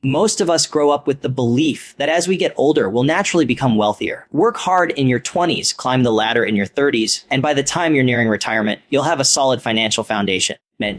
Most of us grow up with the belief that as we get older, we'll naturally become wealthier. Work hard in your 20s, climb the ladder in your 30s, and by the time you're nearing retirement, you'll have a solid financial foundation.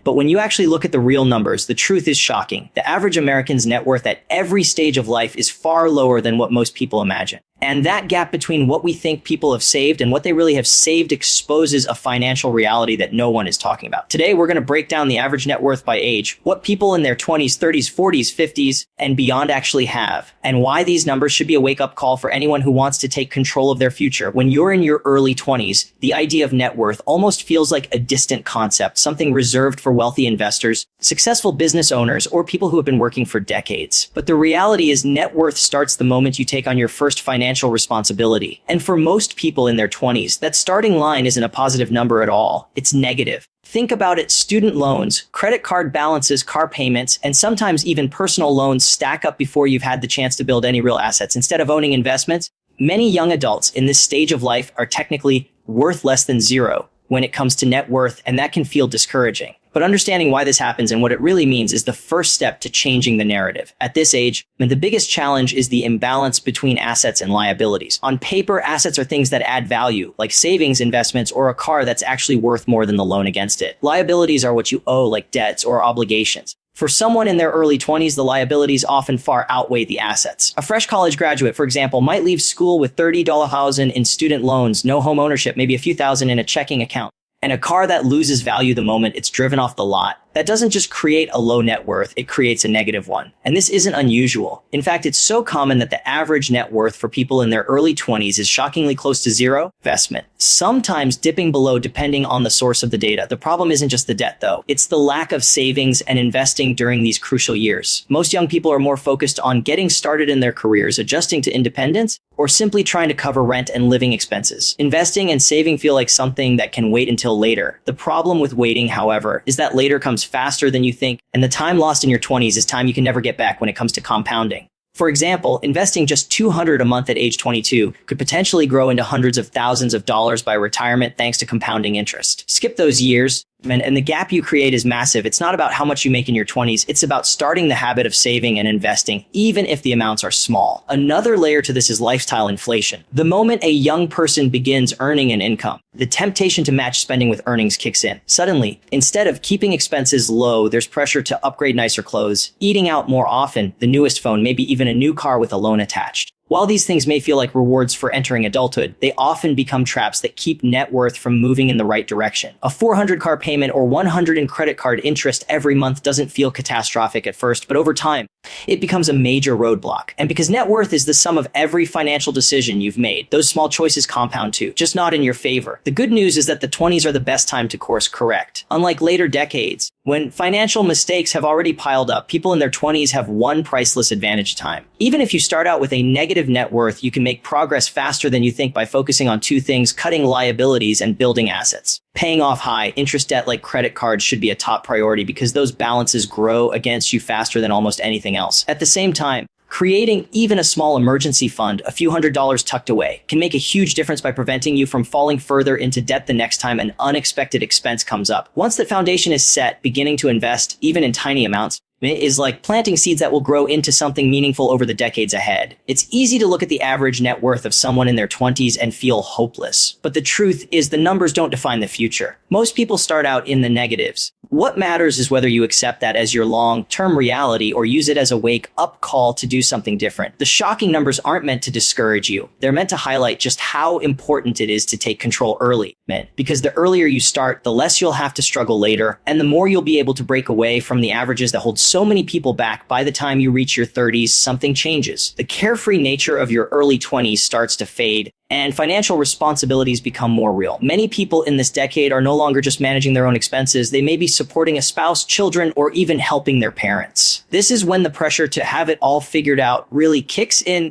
But when you actually look at the real numbers, the truth is shocking. The average American's net worth at every stage of life is far lower than what most people imagine. And that gap between what we think people have saved and what they really have saved exposes a financial reality that no one is talking about. Today, we're going to break down the average net worth by age, what people in their 20s, 30s, 40s, 50s, and beyond actually have, and why these numbers should be a wake-up call for anyone who wants to take control of their future. When you're in your early 20s, the idea of net worth almost feels like a distant concept, something reserved for wealthy investors, successful business owners, or people who have been working for decades. But the reality is net worth starts the moment you take on your first financial responsibility. And for most people in their 20s, that starting line isn't a positive number at all. It's negative. Think about it. Student loans, credit card balances, car payments, and sometimes even personal loans stack up before you've had the chance to build any real assets. Instead of owning investments, many young adults in this stage of life are technically worth less than zero when it comes to net worth, and that can feel discouraging. But understanding why this happens and what it really means is the first step to changing the narrative. At this age, the biggest challenge is the imbalance between assets and liabilities. On paper, assets are things that add value, like savings, investments, or a car that's actually worth more than the loan against it. Liabilities are what you owe, like debts or obligations. For someone in their early 20s, the liabilities often far outweigh the assets. A fresh college graduate, for example, might leave school with $30,000 in student loans, no home ownership, maybe a few thousand in a checking account, and a car that loses value the moment it's driven off the lot. That doesn't just create a low net worth, it creates a negative one. And this isn't unusual. In fact, it's so common that the average net worth for people in their early 20s is shockingly close to zero. Investment, sometimes dipping below depending on the source of the data. The problem isn't just the debt, though. It's the lack of savings and investing during these crucial years. Most young people are more focused on getting started in their careers, adjusting to independence, or simply trying to cover rent and living expenses. Investing and saving feel like something that can wait until later. The problem with waiting, however, is that later comes faster than you think, and the time lost in your 20s is time you can never get back when it comes to compounding. For example, investing just $200 a month at age 22 could potentially grow into hundreds of thousands of dollars by retirement thanks to compounding interest. Skip those years, and the gap you create is massive. It's not about how much you make in your 20s. It's about starting the habit of saving and investing, even if the amounts are small. Another layer to this is lifestyle inflation. The moment a young person begins earning an income, the temptation to match spending with earnings kicks in. Suddenly, instead of keeping expenses low, there's pressure to upgrade nicer clothes, eating out more often, the newest phone, maybe even a new car with a loan attached. While these things may feel like rewards for entering adulthood, they often become traps that keep net worth from moving in the right direction. A $400 car payment or $100 in credit card interest every month doesn't feel catastrophic at first, but over time, it becomes a major roadblock. And because net worth is the sum of every financial decision you've made, those small choices compound too, just not in your favor. The good news is that the 20s are the best time to course correct. Unlike later decades, when financial mistakes have already piled up, people in their 20s have one priceless advantage: time. Even if you start out with a negative net worth, you can make progress faster than you think by focusing on two things: cutting liabilities and building assets. Paying off high interest debt like credit cards should be a top priority because those balances grow against you faster than almost anything else. At the same time, creating even a small emergency fund, a few $100s tucked away, can make a huge difference by preventing you from falling further into debt the next time an unexpected expense comes up. Once that foundation is set, beginning to invest, even in tiny amounts, is like planting seeds that will grow into something meaningful over the decades ahead. It's easy to look at the average net worth of someone in their 20s and feel hopeless. But the truth is the numbers don't define the future. Most people start out in the negatives. What matters is whether you accept that as your long-term reality or use it as a wake-up call to do something different. The shocking numbers aren't meant to discourage you. They're meant to highlight just how important it is to take control early. Because the earlier you start, the less you'll have to struggle later, and the more you'll be able to break away from the averages that hold so many people back. By the time you reach your 30s, something changes. The carefree nature of your early 20s starts to fade, and financial responsibilities become more real. Many people in this decade are no longer just managing their own expenses. They may be supporting a spouse, children, or even helping their parents. This is when the pressure to have it all figured out really kicks in.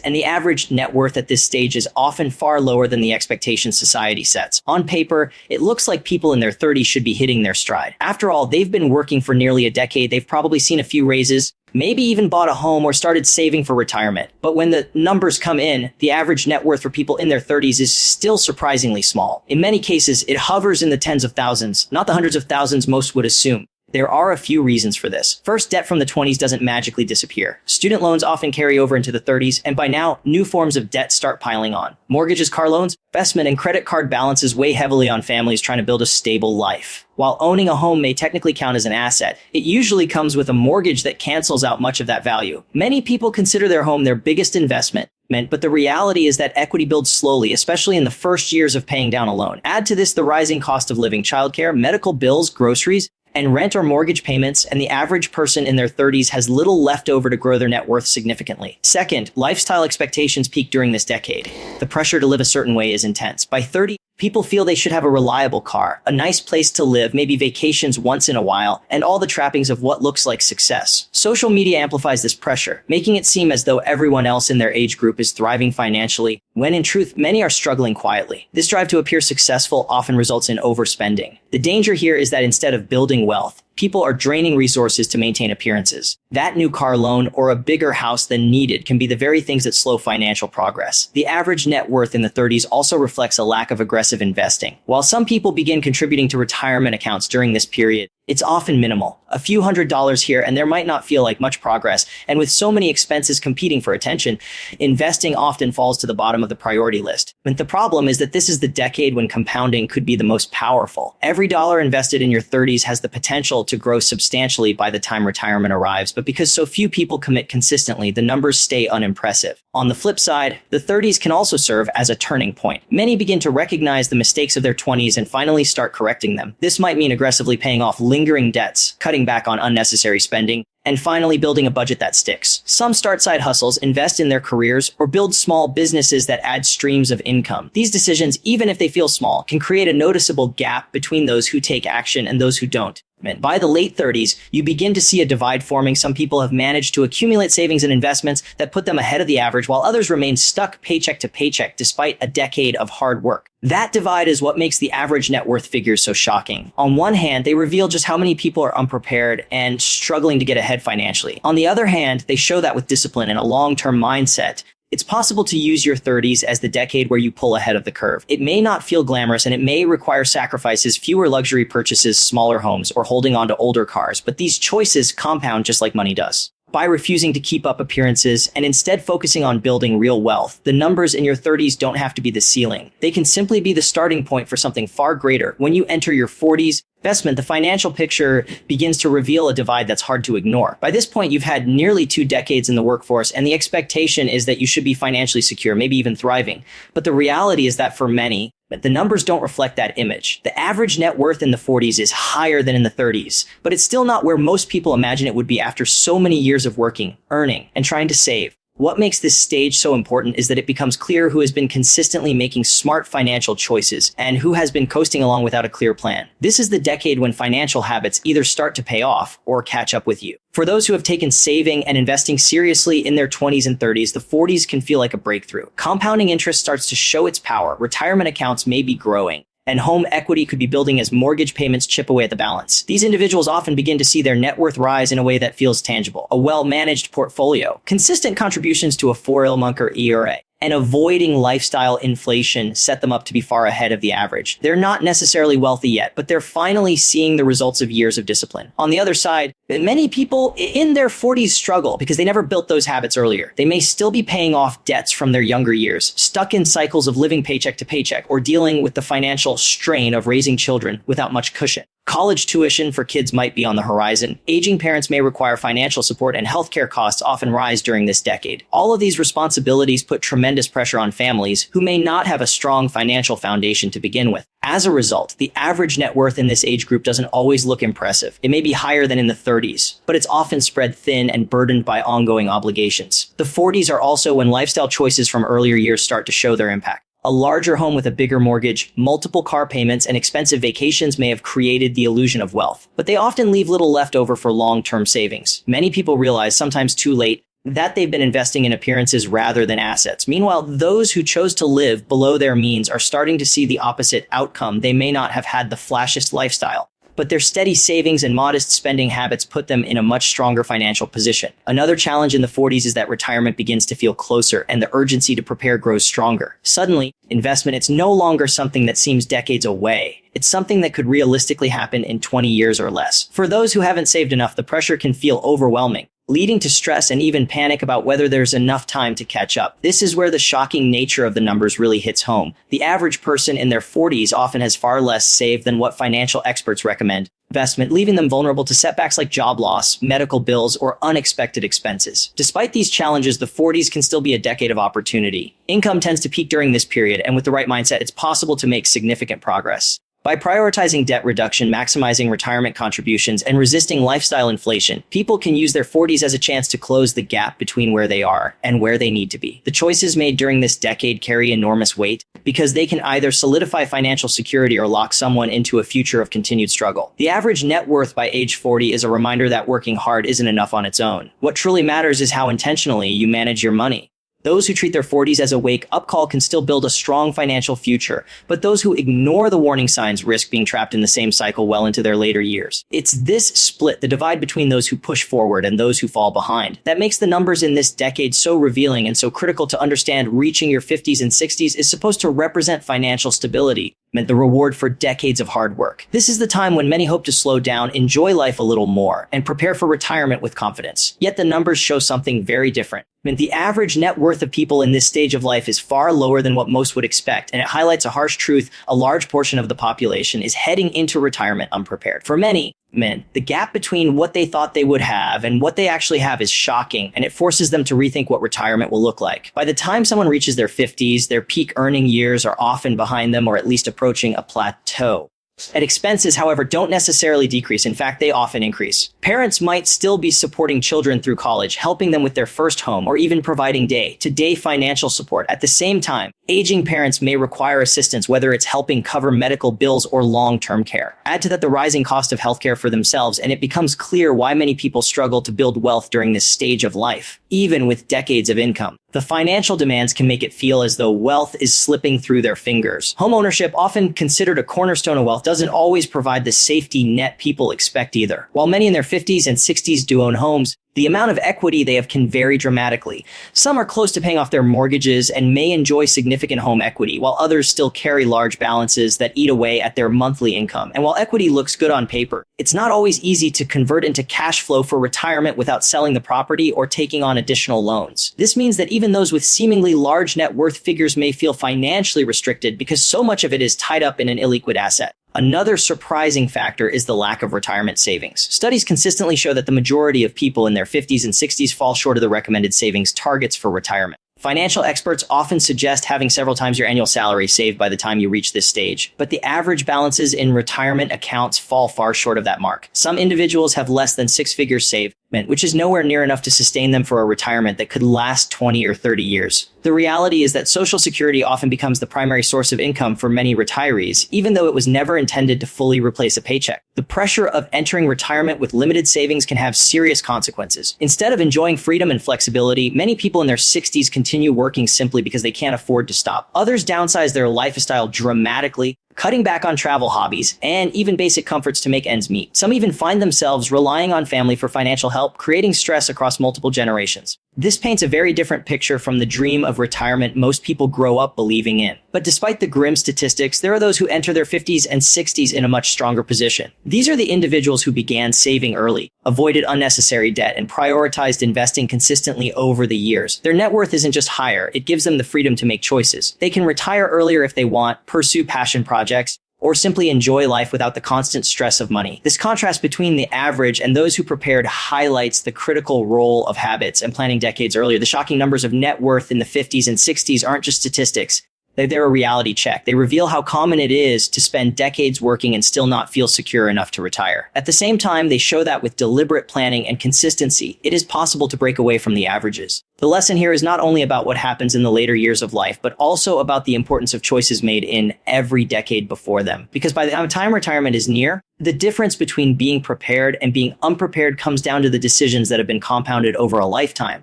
And the average net worth at this stage is often far lower than the expectations society sets. On paper, it looks like people in their 30s should be hitting their stride. After all, they've been working for nearly a decade. They've probably seen a few raises, maybe even bought a home or started saving for retirement. But when the numbers come in, the average net worth for people in their 30s is still surprisingly small. In many cases, it hovers in the tens of thousands, not the hundreds of thousands most would assume. There are a few reasons for this. First, debt from the 20s doesn't magically disappear. Student loans often carry over into the 30s, and by now, new forms of debt start piling on. Mortgages, car loans, investment, and credit card balances weigh heavily on families trying to build a stable life. While owning a home may technically count as an asset, it usually comes with a mortgage that cancels out much of that value. Many people consider their home their biggest investment, but the reality is that equity builds slowly, especially in the first years of paying down a loan. Add to this the rising cost of living, childcare, medical bills, groceries, and rent or mortgage payments, and the average person in their 30s has little left over to grow their net worth significantly. Second, lifestyle expectations peak during this decade. The pressure to live a certain way is intense. By 30, people feel they should have a reliable car, a nice place to live, maybe vacations once in a while, and all the trappings of what looks like success. Social media amplifies this pressure, making it seem as though everyone else in their age group is thriving financially, when in truth, many are struggling quietly. This drive to appear successful often results in overspending. The danger here is that instead of building wealth, people are draining resources to maintain appearances. That new car loan or a bigger house than needed can be the very things that slow financial progress. The average net worth in the 30s also reflects a lack of aggressive investing. While some people begin contributing to retirement accounts during this period, it's often minimal. A few $100s here and there might not feel like much progress, and with so many expenses competing for attention, investing often falls to the bottom of the priority list. But the problem is that this is the decade when compounding could be the most powerful. Every dollar invested in your 30s has the potential to grow substantially by the time retirement arrives, but because so few people commit consistently, the numbers stay unimpressive. On the flip side, the 30s can also serve as a turning point. Many begin to recognize the mistakes of their 20s and finally start correcting them. This might mean aggressively paying off lingering debts, cutting back on unnecessary spending, and finally building a budget that sticks. Some start side hustles, invest in their careers, or build small businesses that add streams of income. These decisions, even if they feel small, can create a noticeable gap between those who take action and those who don't. By the late 30s, you begin to see a divide forming. Some people have managed to accumulate savings and investments that put them ahead of the average, while others remain stuck paycheck to paycheck despite a decade of hard work. That divide is what makes the average net worth figures so shocking. On one hand, they reveal just how many people are unprepared and struggling to get ahead financially. On the other hand, they show that with discipline and a long-term mindset, it's possible to use your 30s as the decade where you pull ahead of the curve. It may not feel glamorous and it may require sacrifices, fewer luxury purchases, smaller homes, or holding on to older cars, but these choices compound just like money does. By refusing to keep up appearances and instead focusing on building real wealth, the numbers in your 30s don't have to be the ceiling. They can simply be the starting point for something far greater. When you enter your 40s, the financial picture begins to reveal a divide that's hard to ignore. By this point, you've had nearly 2 decades in the workforce, and the expectation is that you should be financially secure, maybe even thriving. But the reality is that for many, the numbers don't reflect that image. The average net worth in the 40s is higher than in the 30s, but it's still not where most people imagine it would be after so many years of working, earning, and trying to save. What makes this stage so important is that it becomes clear who has been consistently making smart financial choices and who has been coasting along without a clear plan. This is the decade when financial habits either start to pay off or catch up with you. For those who have taken saving and investing seriously in their 20s and 30s, the 40s can feel like a breakthrough. Compounding interest starts to show its power. Retirement accounts may be growing, and home equity could be building as mortgage payments chip away at the balance. These individuals often begin to see their net worth rise in a way that feels tangible. A well-managed portfolio, consistent contributions to a 401k or ERA, and avoiding lifestyle inflation set them up to be far ahead of the average. They're not necessarily wealthy yet, but they're finally seeing the results of years of discipline. On the other side, many people in their 40s struggle because they never built those habits earlier. They may still be paying off debts from their younger years, stuck in cycles of living paycheck to paycheck, or dealing with the financial strain of raising children without much cushion. College tuition for kids might be on the horizon. Aging parents may require financial support, and healthcare costs often rise during this decade. All of these responsibilities put tremendous pressure on families who may not have a strong financial foundation to begin with. As a result, the average net worth in this age group doesn't always look impressive. It may be higher than in the 30s, but it's often spread thin and burdened by ongoing obligations. The 40s are also when lifestyle choices from earlier years start to show their impact. A larger home with a bigger mortgage, multiple car payments, and expensive vacations may have created the illusion of wealth, but they often leave little left over for long-term savings. Many people realize, sometimes too late, that they've been investing in appearances rather than assets. Meanwhile, those who chose to live below their means are starting to see the opposite outcome. They may not have had the flashiest lifestyle, but their steady savings and modest spending habits put them in a much stronger financial position. Another challenge in the 40s is that retirement begins to feel closer and the urgency to prepare grows stronger. Suddenly, investment is no longer something that seems decades away. It's something that could realistically happen in 20 years or less. For those who haven't saved enough, the pressure can feel overwhelming, leading to stress and even panic about whether there's enough time to catch up. This is where the shocking nature of the numbers really hits home. The average person in their 40s often has far less saved than what financial experts recommend investment, leaving them vulnerable to setbacks like job loss, medical bills, or unexpected expenses. Despite these challenges, the 40s can still be a decade of opportunity. Income tends to peak during this period, and with the right mindset, it's possible to make significant progress. By prioritizing debt reduction, maximizing retirement contributions, and resisting lifestyle inflation, people can use their 40s as a chance to close the gap between where they are and where they need to be. The choices made during this decade carry enormous weight because they can either solidify financial security or lock someone into a future of continued struggle. The average net worth by age 40 is a reminder that working hard isn't enough on its own. What truly matters is how intentionally you manage your money. Those who treat their 40s as a wake-up call can still build a strong financial future, but those who ignore the warning signs risk being trapped in the same cycle well into their later years. It's this split, the divide between those who push forward and those who fall behind, that makes the numbers in this decade so revealing and so critical to understand. Reaching your 50s and 60s is supposed to represent financial stability, meant the reward for decades of hard work. This is the time when many hope to slow down, enjoy life a little more, and prepare for retirement with confidence. Yet the numbers show something very different. The average net worth of people in this stage of life is far lower than what most would expect, and it highlights a harsh truth: a large portion of the population is heading into retirement unprepared. For many men, the gap between what they thought they would have and what they actually have is shocking, and it forces them to rethink what retirement will look like. By the time someone reaches their 50s, their peak earning years are often behind them, or at least approaching a plateau. And expenses, however, don't necessarily decrease. In fact, they often increase. Parents might still be supporting children through college, helping them with their first home, or even providing day-to-day financial support. At the same time, aging parents may require assistance, whether it's helping cover medical bills or long-term care. Add to that the rising cost of healthcare for themselves, and it becomes clear why many people struggle to build wealth during this stage of life, even with decades of income. The financial demands can make it feel as though wealth is slipping through their fingers. Homeownership, often considered a cornerstone of wealth, doesn't always provide the safety net people expect either. While many in their 50s and 60s do own homes, the amount of equity they have can vary dramatically. Some are close to paying off their mortgages and may enjoy significant home equity, while others still carry large balances that eat away at their monthly income. And while equity looks good on paper, it's not always easy to convert into cash flow for retirement without selling the property or taking on additional loans. This means that even those with seemingly large net worth figures may feel financially restricted because so much of it is tied up in an illiquid asset. Another surprising factor is the lack of retirement savings. Studies consistently show that the majority of people in their 50s and 60s fall short of the recommended savings targets for retirement. Financial experts often suggest having several times your annual salary saved by the time you reach this stage, but the average balances in retirement accounts fall far short of that mark. Some individuals have less than 6 figures saved, which is nowhere near enough to sustain them for a retirement that could last 20 or 30 years. The reality is that Social Security often becomes the primary source of income for many retirees, even though it was never intended to fully replace a paycheck. The pressure of entering retirement with limited savings can have serious consequences. Instead of enjoying freedom and flexibility, many people in their 60s continue working simply because they can't afford to stop. Others downsize their lifestyle dramatically, cutting back on travel, hobbies, and even basic comforts to make ends meet. Some even find themselves relying on family for financial help, creating stress across multiple generations. This paints a very different picture from the dream of retirement most people grow up believing in. But despite the grim statistics, there are those who enter their 50s and 60s in a much stronger position. These are the individuals who began saving early, avoided unnecessary debt, and prioritized investing consistently over the years. Their net worth isn't just higher, it gives them the freedom to make choices. They can retire earlier if they want, pursue passion projects, or simply enjoy life without the constant stress of money. This contrast between the average and those who prepared highlights the critical role of habits and planning decades earlier. The shocking numbers of net worth in the 50s and 60s aren't just statistics. They're a reality check. They reveal how common it is to spend decades working and still not feel secure enough to retire. At the same time, they show that with deliberate planning and consistency, it is possible to break away from the averages. The lesson here is not only about what happens in the later years of life, but also about the importance of choices made in every decade before them. Because by the time retirement is near, the difference between being prepared and being unprepared comes down to the decisions that have been compounded over a lifetime.